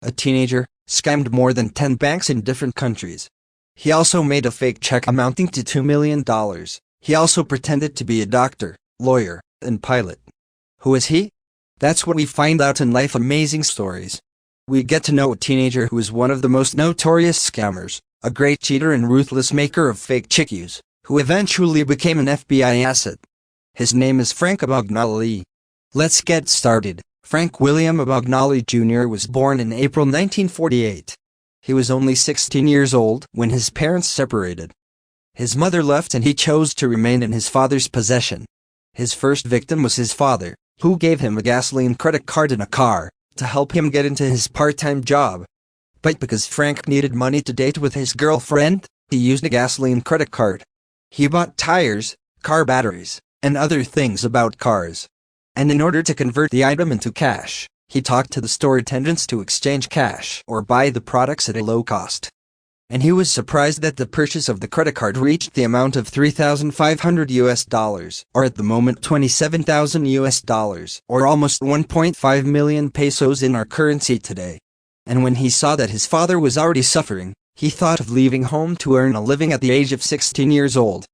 a teenager, scammed more than 10 banks in different countries. He also made a fake check amounting to $2 million. He also pretended to be a doctor, lawyer, and pilot. Who is he? That's what we find out in Life Amazing Stories. We get to know a teenager who is one of the most notorious scammers, a great cheater and ruthless maker of fake chickies, who eventually became an FBI asset. His name is Frank Abagnale. Let's get started. Frank William Abagnale Jr. was born in April 1948. He was only 16 years old when his parents separated. His mother left and he chose to remain in his father's possession. His first victim was his father, who gave him a gasoline credit card and a car to help him get into his part-time job. But because Frank needed money to date with his girlfriend, he used a gasoline credit card. He bought tires, car batteries, and other things about cars. And in order to convert the item into cash, he talked to the store attendants to exchange cash or buy the products at a low cost. And he was surprised that the purchase of the credit card reached the amount of $3,500, or at the moment $27,000, or almost 1.5 million pesos in our currency today. And when he saw that his father was already suffering, he thought of leaving home to earn a living at the age of 16 years old.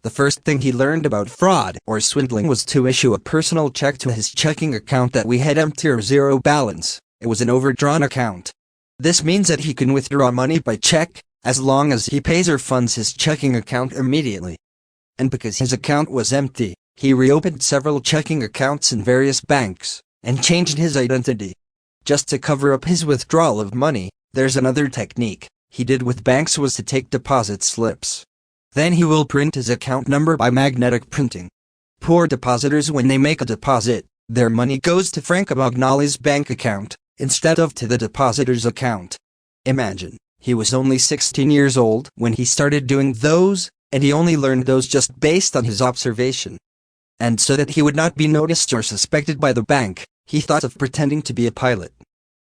The first thing he learned about fraud or swindling was to issue a personal check to his checking account that we had empty or zero balance. It was an overdrawn account. This means that he can withdraw money by check, as long as he pays or funds his checking account immediately. And because his account was empty, he reopened several checking accounts in various banks, and changed his identity. Just to cover up his withdrawal of money, there's another technique he did with banks was to take deposit slips. Then he will print his account number by magnetic printing. Poor depositors, when they make a deposit, their money goes to Frank Abagnale's bank account, instead of to the depositor's account. Imagine, he was only 16 years old when he started doing those, and he only learned those just based on his observation. And so that he would not be noticed or suspected by the bank, he thought of pretending to be a pilot.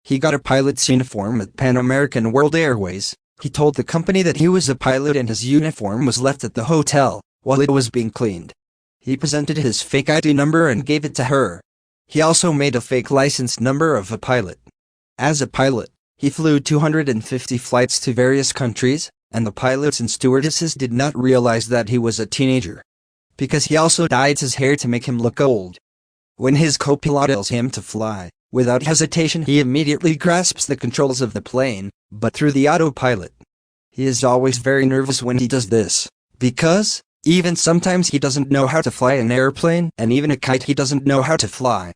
He got a pilot's uniform at Pan American World Airways. He told the company that he was a pilot and his uniform was left at the hotel while it was being cleaned. He presented his fake ID number and gave it to her. He also made a fake license number of a pilot. As a pilot, he flew 250 flights to various countries, and the pilots and stewardesses did not realize that he was a teenager. Because he also dyed his hair to make him look old. When his co-pilot tells him to fly, without hesitation he immediately grasps the controls of the plane, but through the autopilot. He is always very nervous when he does this, because, even sometimes he doesn't know how to fly an airplane, and even a kite he doesn't know how to fly.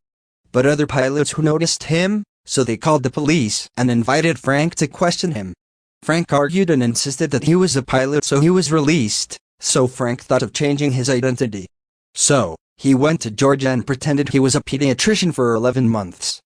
But other pilots who noticed him, so they called the police and invited Frank to question him. Frank argued and insisted that he was a pilot, so he was released, so Frank thought of changing his identity. So, he went to Georgia and pretended he was a pediatrician for 11 months.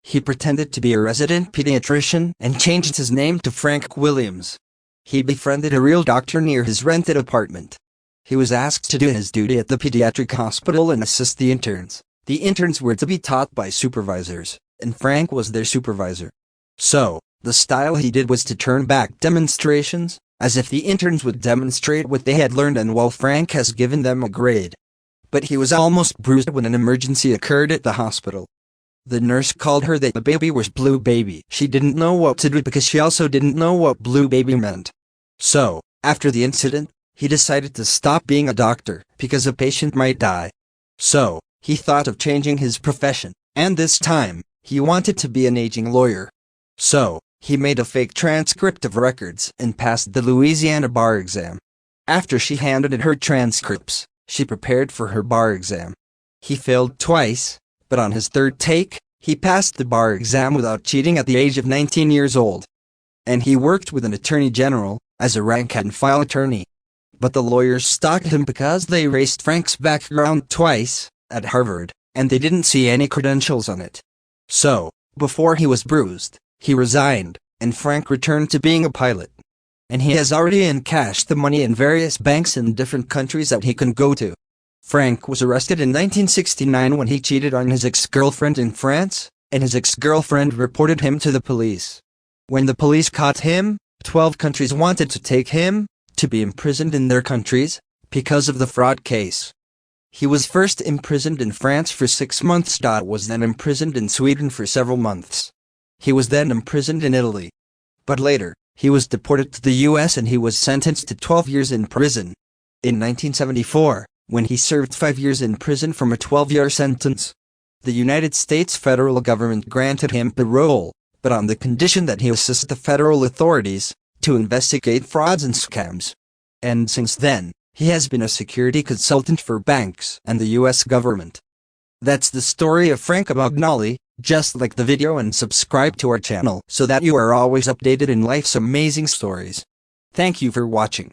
He pretended to be a resident pediatrician and changed his name to Frank Williams. He befriended a real doctor near his rented apartment. He was asked to do his duty at the pediatric hospital and assist the interns. The interns were to be taught by supervisors, and Frank was their supervisor. So, the style he did was to turn back demonstrations, as if the interns would demonstrate what they had learned and while Frank has given them a grade. But he was almost bruised when an emergency occurred at the hospital. The nurse called her that the baby was blue baby. She didn't know what to do because she also didn't know what blue baby meant. So, after the incident, he decided to stop being a doctor because a patient might die. So, he thought of changing his profession, and this time, he wanted to be an aging lawyer. So, he made a fake transcript of records and passed the Louisiana bar exam. After she handed in her transcripts, she prepared for her bar exam. He failed twice, but on his third take, he passed the bar exam without cheating at the age of 19 years old. And he worked with an attorney general, as a rank-and-file attorney. But the lawyers stalked him because they erased Frank's background twice, at Harvard, and they didn't see any credentials on it. So, before he was bruised, he resigned, and Frank returned to being a pilot. And he has already encashed the money in various banks in different countries that he can go to. Frank was arrested in 1969 when he cheated on his ex-girlfriend in France, and his ex-girlfriend reported him to the police. When the police caught him, 12 countries wanted to take him, to be imprisoned in their countries, because of the fraud case. He was first imprisoned in France for 6 months. Was then imprisoned in Sweden for several months. He was then imprisoned in Italy. But later, he was deported to the US and he was sentenced to 12 years in prison. In 1974, when he served 5 years in prison from a 12-year sentence, the United States federal government granted him parole, but on the condition that he assist the federal authorities to investigate frauds and scams. And since then, he has been a security consultant for banks and the US government. That's the story of Frank Abagnale. Just like the video and subscribe to our channel so that you are always updated in life's amazing stories. Thank you for watching.